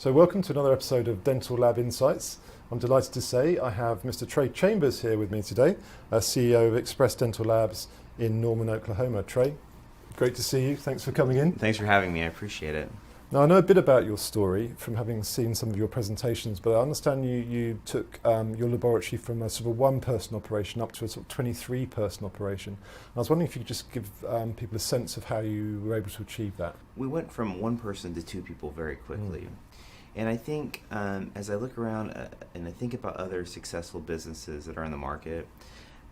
So welcome to another episode of Dental Lab Insights. I'm delighted to say I have Mr. Trey Chambers here with me today, CEO of Express Dental Labs in Norman, Oklahoma. Trey, great to see you. Thanks for coming in. Thanks for having me. I appreciate it. Now, I know a bit about your story from having seen some of your presentations, but I understand you took your laboratory from a sort of a one-person operation up to a sort of 23-person operation. I was wondering if you could just give people a sense of how you were able to achieve that. We went from one person to two people very quickly. And I think as I look around and I think about other successful businesses that are in the market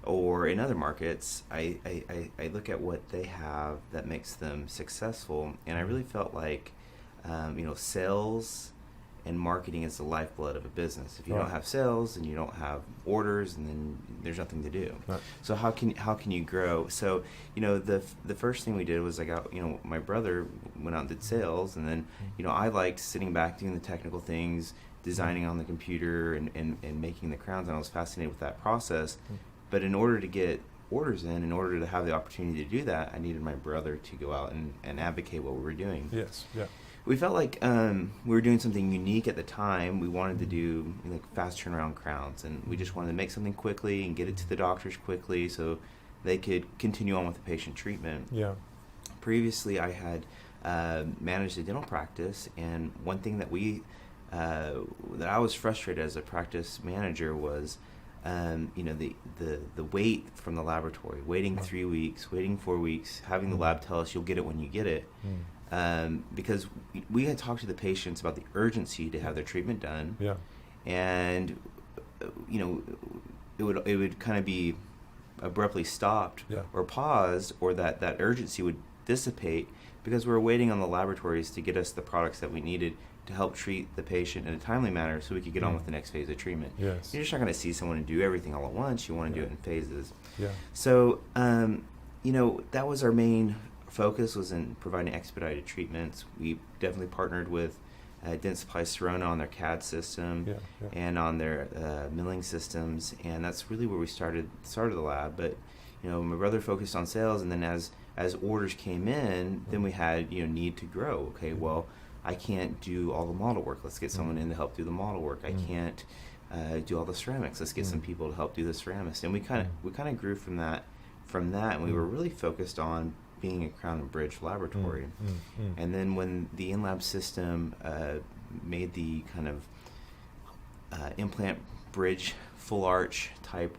or in other markets, I look at what they have that makes them successful. And I really felt like sales and marketing is the lifeblood of a business. If you don't have sales and you don't have orders, and then there's nothing to do. Right. So how can you grow? So the first thing we did was my brother went out and did sales, and then I liked sitting back doing the technical things, designing on the computer and making the crowns, and I was fascinated with that process. But in order to get orders in order to have the opportunity to do that, I needed my brother to go out and advocate what we were doing. Yes, yeah. We felt like we were doing something unique at the time. We wanted to do fast turnaround crowns, and we just wanted to make something quickly and get it to the doctors quickly so they could continue on with the patient treatment. Yeah. Previously, I had managed a dental practice, and one thing that that I was frustrated as a practice manager was the wait from the laboratory, waiting 3 weeks, waiting 4 weeks, having the lab tell us you'll get it when you get it. Because we had talked to the patients about the urgency to have their treatment done, and it would kind of be abruptly stopped or paused, or that urgency would dissipate because we were waiting on the laboratories to get us the products that we needed to help treat the patient in a timely manner so we could get on with the next phase of treatment. Yes. You're just not going to see someone and do everything all at once. You want to do it in phases. Yeah. So that was our main focus, was in providing expedited treatments. We definitely partnered with Dentsply Sirona on their CAD system and on their milling systems, and that's really where we started the lab. But my brother focused on sales, and then as orders came in, then we had need to grow. Okay, well, I can't do all the model work. Let's get someone in to help do the model work. I can't do all the ceramics. Let's get some people to help do the ceramics. And we kind of grew from that, and we were really focused on being a crown and bridge laboratory. And then when the in-lab system made the kind of implant bridge full arch type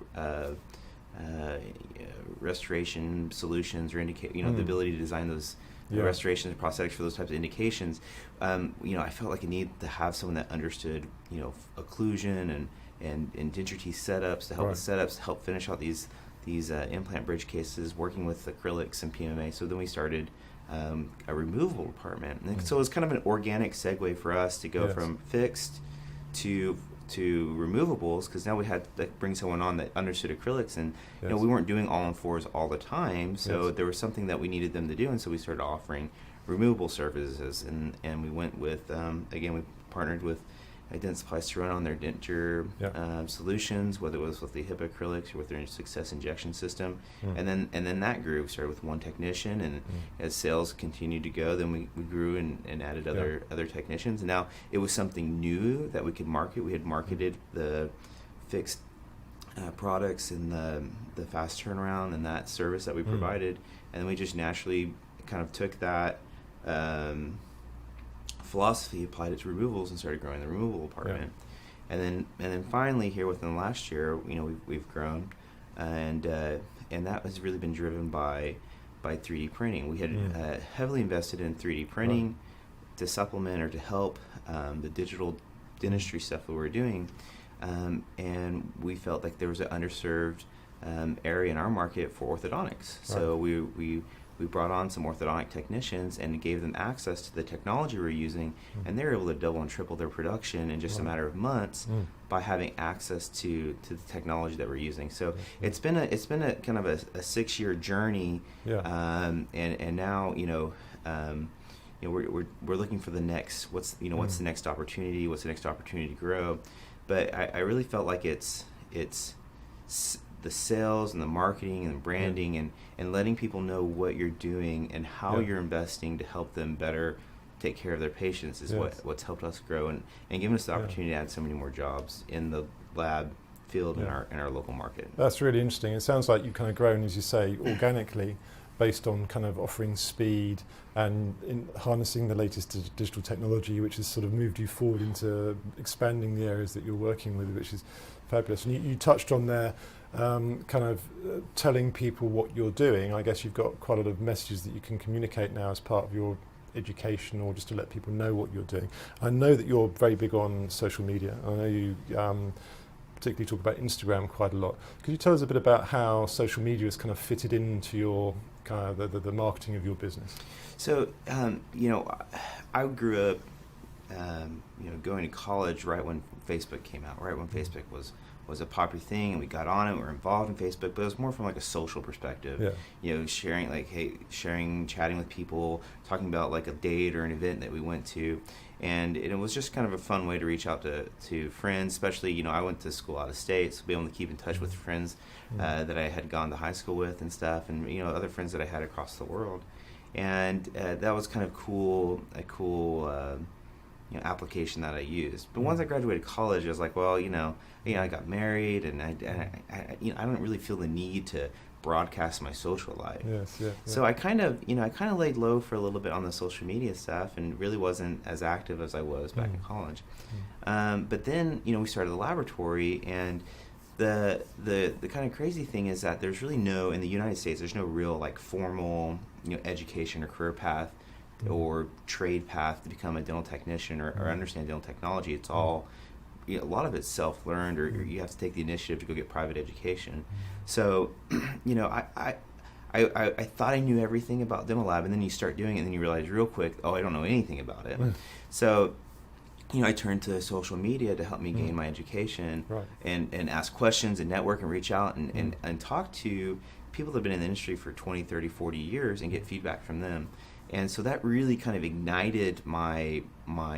restoration solutions, or indicate the ability to design those restorations and prosthetics for those types of indications, I felt like I needed to have someone that understood occlusion and denture teeth setups to help with setups, to help finish out these implant bridge cases, working with acrylics and PMMA. So then we started a removable department. And so it was kind of an organic segue for us to go from fixed to removables, because now we had to bring someone on that understood acrylics, and we weren't doing all-in-4s all the time, so there was something that we needed them to do, and so we started offering removable services, and we went with again, we partnered with Dentsply Sirona on their denture solutions, whether it was with the HIPAA acrylics or with their Success injection system. And then that grew. We started with one technician, and as sales continued to go, then we grew and added other technicians. And now it was something new that we could market. We had marketed the fixed products and the fast turnaround and that service that we provided, and then we just naturally kind of took that philosophy, applied it to removals, and started growing the removable department. And then finally, here within the last year, we've grown, and that has really been driven by 3D printing. We had heavily invested in 3D printing to supplement or to help the digital dentistry stuff that we were doing, and we felt like there was an underserved area in our market for orthodontics. So we brought on some orthodontic technicians and gave them access to the technology we're using, and they were able to double and triple their production in just a matter of months by having access to the technology that we're using. So it's been a kind of a 6-year journey, and now we're looking for the next what's the next opportunity, what's the next opportunity to grow. But I really felt like it's the sales and the marketing and the branding and letting people know what you're doing and how you're investing to help them better take care of their patients is what's helped us grow and given us the opportunity to add so many more jobs in the lab field in our local market. That's really interesting. It sounds like you've kind of grown, as you say, organically, based on kind of offering speed and in harnessing the latest digital technology, which has sort of moved you forward into expanding the areas that you're working with, which is fabulous. And you touched on there telling people what you're doing. I guess you've got quite a lot of messages that you can communicate now as part of your education, or just to let people know what you're doing. I know that you're very big on social media. I know you particularly talk about Instagram quite a lot. Could you tell us a bit about how social media has kind of fitted into your kind of the marketing of your business? So, I grew up, going to college right when Facebook came out, right when Facebook was a popular thing, and we got on it, we were involved in Facebook, but it was more from like a social perspective, sharing, chatting with people, talking about like a date or an event that we went to. And it was just kind of a fun way to reach out to friends, especially, I went to school out of state, so be able to keep in touch with friends that I had gone to high school with and stuff, and, other friends that I had across the world. And that was kind of a cool application that I used. But once I graduated college, I was like, well, I got married, and I don't really feel the need to broadcast my social life. Yes. So I kind of laid low for a little bit on the social media stuff, and really wasn't as active as I was back in college. But then, we started the laboratory, and the kind of crazy thing is that there's really in the United States, there's no real like formal, education or career path or trade path to become a dental technician or understand dental technology. It's all, a lot of it's self-learned, or you have to take the initiative to go get private education. So, I thought I knew everything about dental lab, and then you start doing it, and then you realize real quick, I don't know anything about it. So, I turned to social media to help me gain my education, and ask questions and network and reach out and talk to people that have been in the industry for 20, 30, 40 years and get feedback from them. And so that really kind of ignited my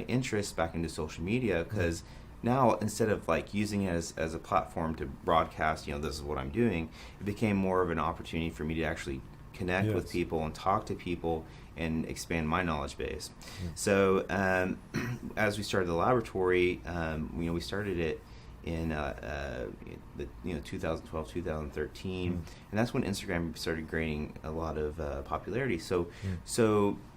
interest back into social media, because now, instead of like using it as a platform to broadcast, this is what I'm doing, it became more of an opportunity for me to actually connect with people and talk to people and expand my knowledge base. So as we started the laboratory, we started it in 2012, 2013, and that's when Instagram started gaining a lot of popularity. So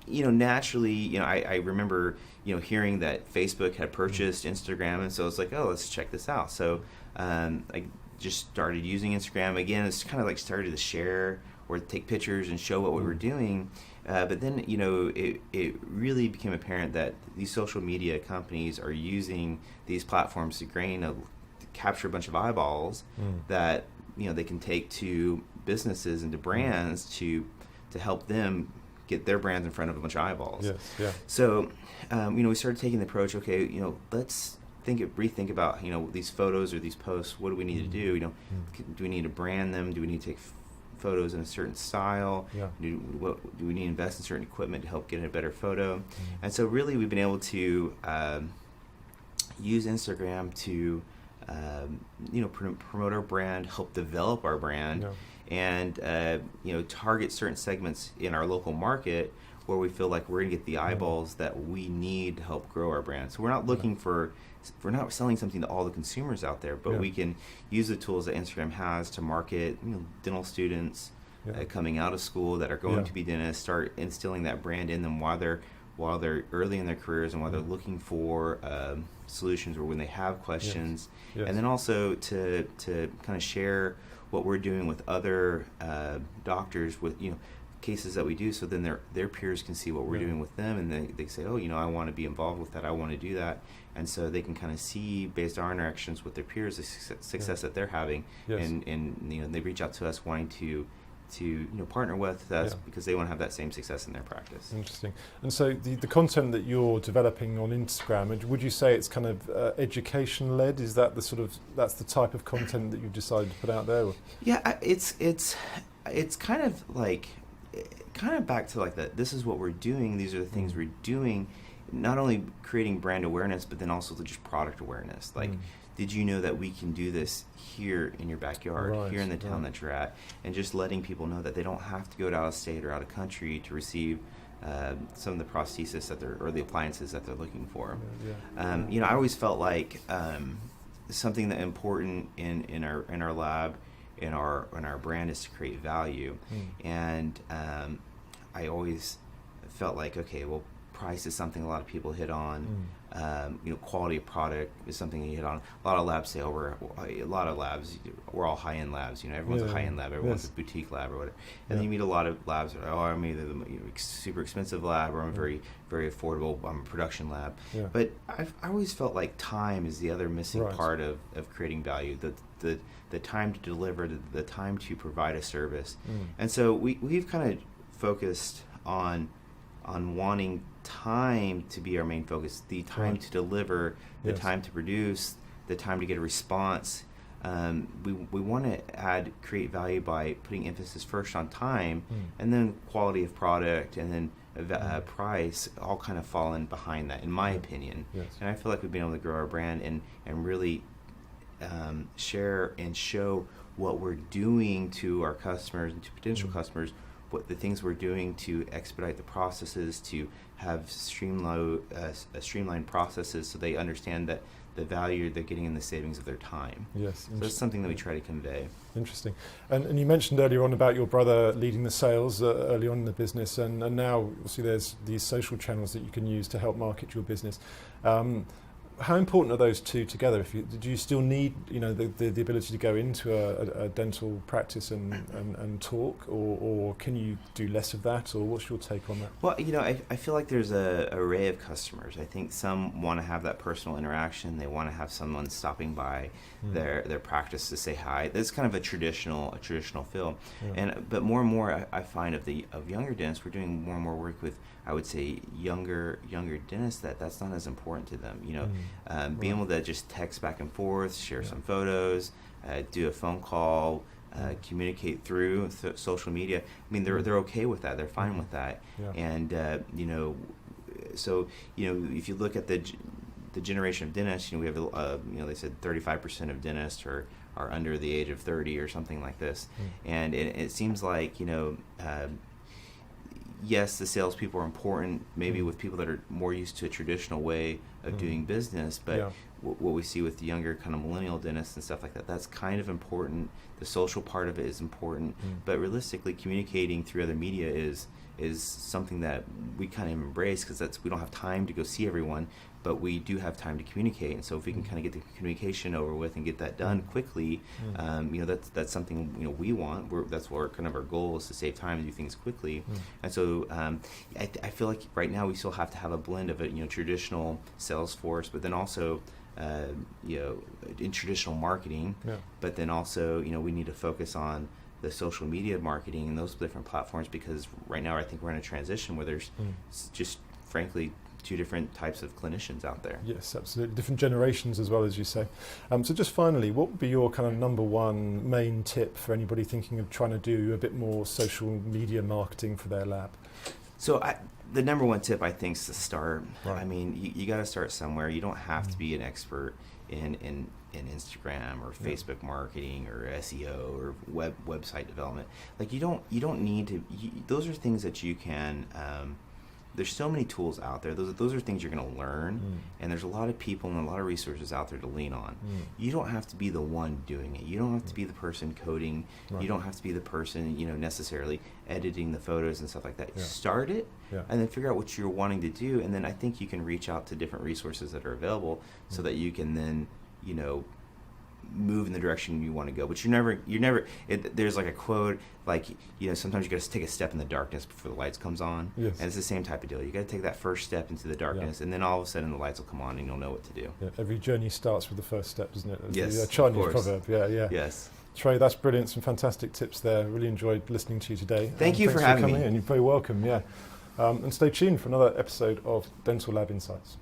naturally, I remember hearing that Facebook had purchased Instagram, and so it's like, let's check this out. So I just started using Instagram again. It's kind of like started to share or take pictures and show what we were doing. But then, it really became apparent that these social media companies are using these platforms to capture a bunch of eyeballs that, they can take to businesses and to brands to help them get their brands in front of a bunch of eyeballs. Yes, yeah. So, we started taking the approach, let's rethink about, these photos or these posts. What do we need to do? Do we need to brand them? Do we need to take photos in a certain style? Do we need to invest in certain equipment to help get a better photo? And so really we've been able to use Instagram to promote our brand, help develop our brand, and target certain segments in our local market where we feel like we're going to get the eyeballs that we need to help grow our brand. So we're not looking we're not selling something to all the consumers out there, but we can use the tools that Instagram has to market dental students coming out of school that are going to be dentists, start instilling that brand in them while they're early in their careers and while they're looking for solutions or when they have questions. And then also to kind of share what we're doing with other doctors with cases that we do, so then their peers can see what we're doing with them, and they say, I want to be involved with that, I want to do that. And so they can kind of see, based on our interactions with their peers, the success that they're having, and they reach out to us wanting to partner with us because they want to have that same success in their practice. Interesting. And so the content that you're developing on Instagram, would you say it's kind of education led? Is that that's the type of content that you've decided to put out there? Or? Yeah, it's kind of like back to like that. This is what we're doing. These are the things we're doing. Not only creating brand awareness, but then also just product awareness. Like, did you know that we can do this here in your backyard, here in the town that you're at, and just letting people know that they don't have to go to out of state or out of country to receive some of the prosthesis that or the appliances that they're looking for. Yeah. I always felt like something that important in our lab, in our brand, is to create value, and I always felt like, okay, well, price is something a lot of people hit on. Quality of product is something you hit on. A lot of labs say, we're all high-end labs. Everyone's a high-end lab. Everyone's a boutique lab or whatever. And then you meet a lot of labs that are, I'm either the super expensive lab or I'm very, very affordable. I'm a production lab. Yeah. But I always felt like time is the other missing part of creating value. The time to deliver, the time to provide a service. And so we've kind of focused on wanting time to be our main focus, the time to deliver, the time to produce, the time to get a response. We want to create value by putting emphasis first on time, and then quality of product, and then price, all kind of fall in behind that, in my opinion. And I feel like we've been able to grow our brand and really share and show what we're doing to our customers and to potential customers, what the things we're doing to expedite the processes, to have streamlined processes, so they understand that the value they're getting in the savings of their time. Yes. So that's something that we try to convey. Interesting. And you mentioned earlier on about your brother leading the sales early on in the business, and now obviously there's these social channels that you can use to help market your business. How important are those two together? Do you still need, the ability to go into a dental practice and talk, or can you do less of that, or what's your take on that? Well, I feel like there's an array of customers. I think some want to have that personal interaction. They want to have someone stopping by their practice to say hi. That's kind of a traditional feel. But more and more, I find of younger dentists, we're doing more and more work with, I would say, younger dentists that's not as important to them. Being able to just text back and forth, share some photos, do a phone call, communicate through social media. I mean, they're okay with that. They're fine with that. And so if you look at the generation of dentists, we have they said 35% of dentists are under the age of 30 or something like this, and it seems like yes, the salespeople are important, maybe with people that are more used to a traditional way of doing business, but what we see with the younger kind of millennial dentists and stuff like that, that's kind of important. The social part of it is important, but realistically, communicating through other media is something that we kind of embrace, because we don't have time to go see everyone, but we do have time to communicate. And so if we can kind of get the communication over with and get that done quickly, that's something we want. That's what kind of our goal is, to save time and do things quickly. And so I feel like right now we still have to have a blend of a traditional sales force, but then also in traditional marketing, but then also we need to focus on the social media marketing and those different platforms, because right now I think we're in a transition where there's just frankly two different types of clinicians out there. Yes, absolutely. Different generations as well, as you say. So just finally, what would be your kind of number one main tip for anybody thinking of trying to do a bit more social media marketing for their lab? So the number one tip, I think, is to start. Right. I mean, you got to start somewhere. You don't have to be an expert in Instagram or Facebook marketing or SEO or website development. Like you don't need to. Those are things that you can. There's so many tools out there. Those are things you're going to learn, and there's a lot of people and a lot of resources out there to lean on. You don't have to be the one doing it. You don't have to be the person coding. You don't have to be the person necessarily editing the photos and stuff like that. Start it, and then figure out what you're wanting to do, and then I think you can reach out to different resources that are available so that you can then move in the direction you want to go. But there's like a quote, like sometimes you got to take a step in the darkness before the lights comes on. Yes. And it's the same type of deal. You got to take that first step into the darkness, and then all of a sudden the lights will come on and you'll know what to do. Every journey starts with the first step, doesn't it? Yes, the Chinese of course. proverb. Yes. Trey, that's brilliant. Some fantastic tips there. Really enjoyed listening to you today. Thank you for having me. And you're very welcome. And stay tuned for another episode of Dental Lab Insights.